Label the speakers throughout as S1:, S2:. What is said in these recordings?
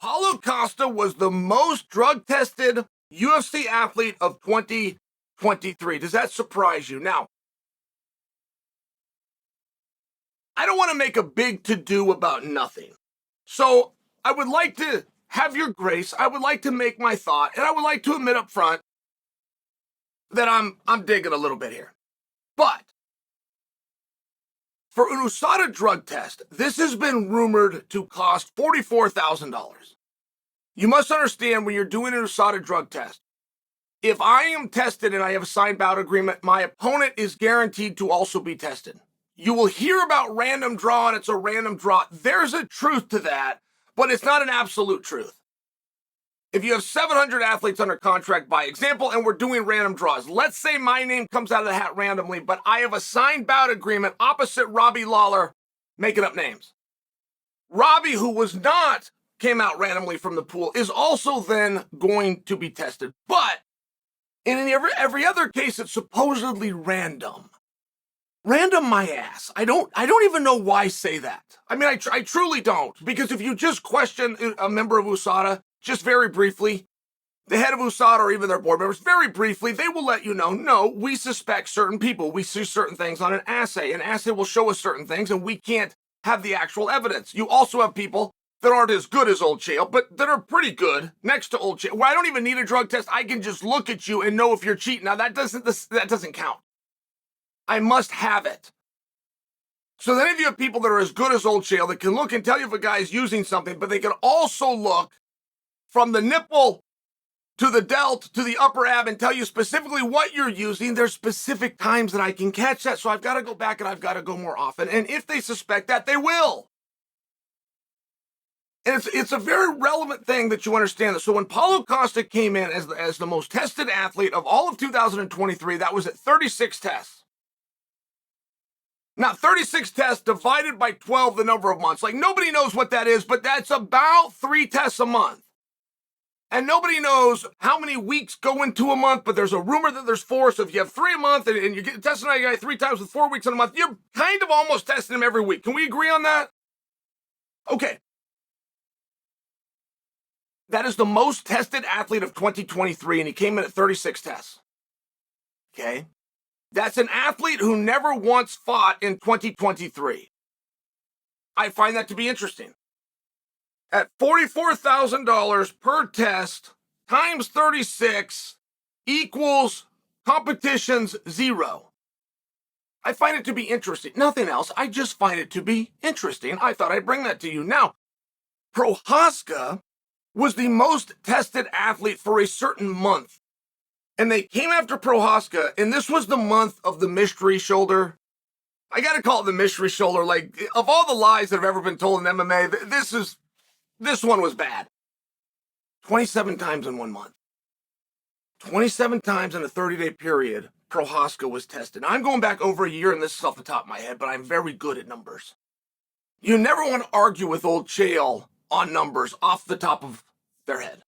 S1: Paulo Costa was the most drug-tested UFC athlete of 2023. Does that surprise you? Now, I don't want to make a big to-do about nothing. So I would like to have your grace. I would like to make my thought, and I would like to admit up front that I'm digging a little bit here. But for an USADA drug test, this has been rumored to cost $44,000. You must understand when you're doing an USADA drug test, if I am tested and I have a signed bout agreement, my opponent is guaranteed to also be tested. You will hear about random draw, and it's a random draw. There's a truth to that, but it's not an absolute truth. If you have 700 athletes under contract, by example, and we're doing random draws, let's say my name comes out of the hat randomly, but I have a signed bout agreement opposite Robbie Lawler, making up names. Robbie, who was not came out randomly from the pool, is also then going to be tested. But in every other case, it's supposedly random. Random my ass. I don't even know why say that. I mean, I truly don't. Because if you just question a member of USADA, just very briefly, the head of USADA or even their board members, very briefly, they will let you know, no, we suspect certain people. We see certain things on an assay. An assay will show us certain things, and we can't have the actual evidence. You also have people that aren't as good as Old Chael, but that are pretty good next to Old Chael, where I don't even need a drug test. I can just look at you and know if you're cheating. Now, that doesn't count. I must have it. So then if you have people that are as good as Old Chael that can look and tell you if a guy is using something, but they can also look from the nipple to the delt to the upper ab and tell you specifically what you're using, there's specific times that I can catch that. So I've got to go back and I've got to go more often. And if they suspect that, they will. And it's a very relevant thing that you understand that. So when Paulo Costa came in as the most tested athlete of all of 2023, that was at 36 tests. Now, 36 tests divided by 12, the number of months. Like, nobody knows what that is, but that's about 3 tests a month. And nobody knows how many weeks go into a month, but there's a rumor that there's 4. So if you have 3 a month and you get tested on a guy 3 times with 4 weeks in a month, you're kind of almost testing him every week. Can we agree on that? Okay. That is the most tested athlete of 2023, and he came in at 36 tests. Okay? That's an athlete who never once fought in 2023. I find that to be interesting. At $44,000 per test times 36 equals competitions 0. I find it to be interesting. Nothing else. I just find it to be interesting. I thought I'd bring that to you. Now, Prochazka was the most tested athlete for a certain month. And they came after Prochazka, and this was the month of the mystery shoulder. I got to call it the mystery shoulder. Like, of all the lies that have ever been told in MMA, this one was bad. 27 times in 1 month. 27 times in a 30-day period, Prochazka was tested. Now, I'm going back over a year, and this is off the top of my head, but I'm very good at numbers. You never want to argue with Old Chael on numbers off the top of their head.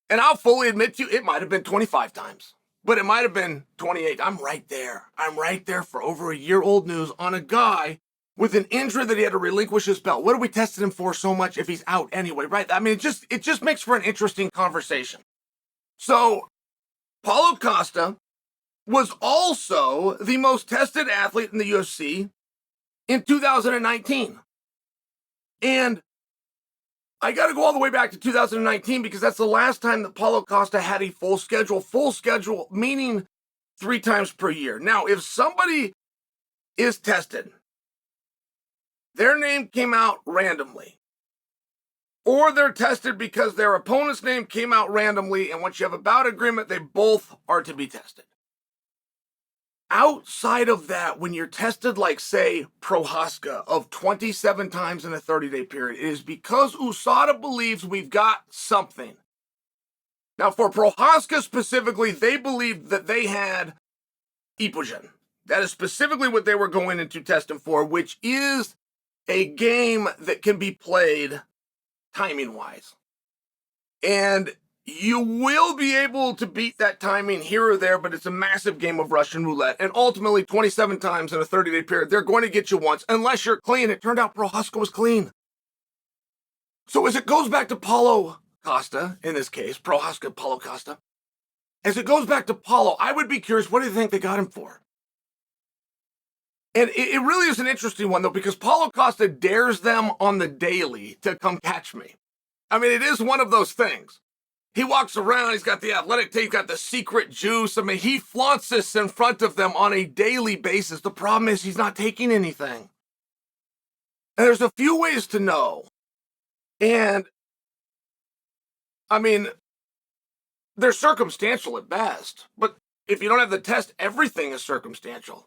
S1: And I'll fully admit to you, it might have been 25 times, but it might have been 28. I'm right there. I'm right there for over a year-old news on a guy with an injury that he had to relinquish his belt. What are we testing him for so much if he's out anyway, right? I mean, it just makes for an interesting conversation. So, Paulo Costa was also the most tested athlete in the UFC in 2019. And I got to go all the way back to 2019 because that's the last time that Paulo Costa had a full schedule, meaning 3 times per year. Now, if somebody is tested, their name came out randomly, or they're tested because their opponent's name came out randomly, and once you have a bout agreement, they both are to be tested. Outside of that, when you're tested like, say, Prochazka of 27 times in a 30-day period, it is because USADA believes we've got something. Now, for Prochazka specifically, they believed that they had Epogen. That is specifically what they were going into testing for, which is a game that can be played timing-wise. And you will be able to beat that timing here or there, but it's a massive game of Russian roulette. And ultimately, 27 times in a 30-day period, they're going to get you once, unless you're clean. It turned out Prochazka was clean. So as it goes back to Paulo Costa, in this case, Prochazka, Paulo Costa, as it goes back to Paulo, I would be curious, what do you think they got him for? And it really is an interesting one, though, because Paulo Costa dares them on the daily to come catch me. I mean, it is one of those things. He walks around, he's got the athletic tape, he's got the secret juice. I mean, he flaunts this in front of them on a daily basis. The problem is he's not taking anything. And there's a few ways to know. And, I mean, they're circumstantial at best. But if you don't have the test, everything is circumstantial.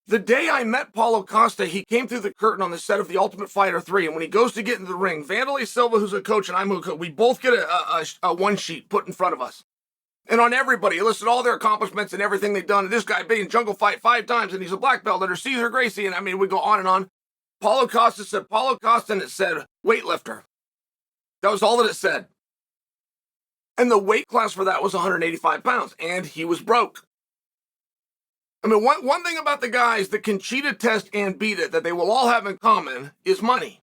S1: The day I met Paulo Costa, he came through the curtain on the set of The Ultimate Fighter 3, and when he goes to get into the ring, Vanderlei Silva, who's a coach, and I'm a coach, we both get a one sheet put in front of us. And on everybody, he listed all their accomplishments and everything they've done. And this guy beat in Jungle Fight 5 times, and he's a black belt under Cesar Gracie, and I mean, we go on and on. Paulo Costa said Paulo Costa, and it said weightlifter. That was all that it said. And the weight class for that was 185 pounds, and he was broke. I mean, one thing about the guys that can cheat a test and beat it that they will all have in common is money.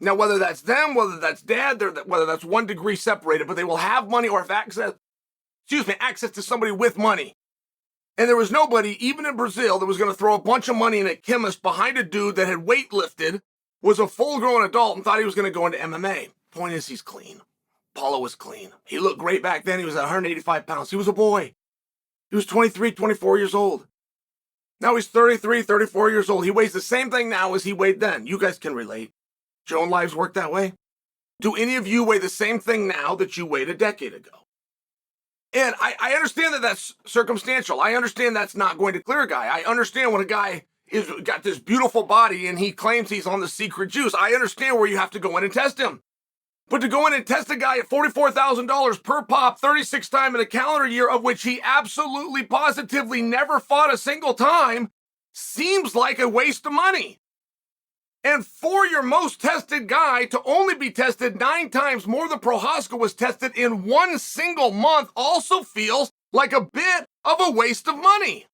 S1: Now, whether that's them, whether that's dad, whether that's 1 degree separated, but they will have money or have access to somebody with money. And there was nobody, even in Brazil, that was going to throw a bunch of money in a chemist behind a dude that had weightlifted, was a full-grown adult, and thought he was going to go into MMA. Point is, he's clean. Paulo was clean. He looked great back then. He was at 185 pounds. He was a boy. He was 23, 24 years old. Now he's 33, 34 years old. He weighs the same thing now as he weighed then. You guys can relate. Your own lives work that way. Do any of you weigh the same thing now that you weighed a decade ago? And I understand that that's circumstantial. I understand that's not going to clear a guy. I understand when a guy is got this beautiful body and he claims he's on the secret juice. I understand where you have to go in and test him. But to go in and test a guy at $44,000 per pop 36 times in a calendar year, of which he absolutely positively never fought a single time, seems like a waste of money. And for your most tested guy to only be tested 9 times more than Prochazka was tested in one single month also feels like a bit of a waste of money.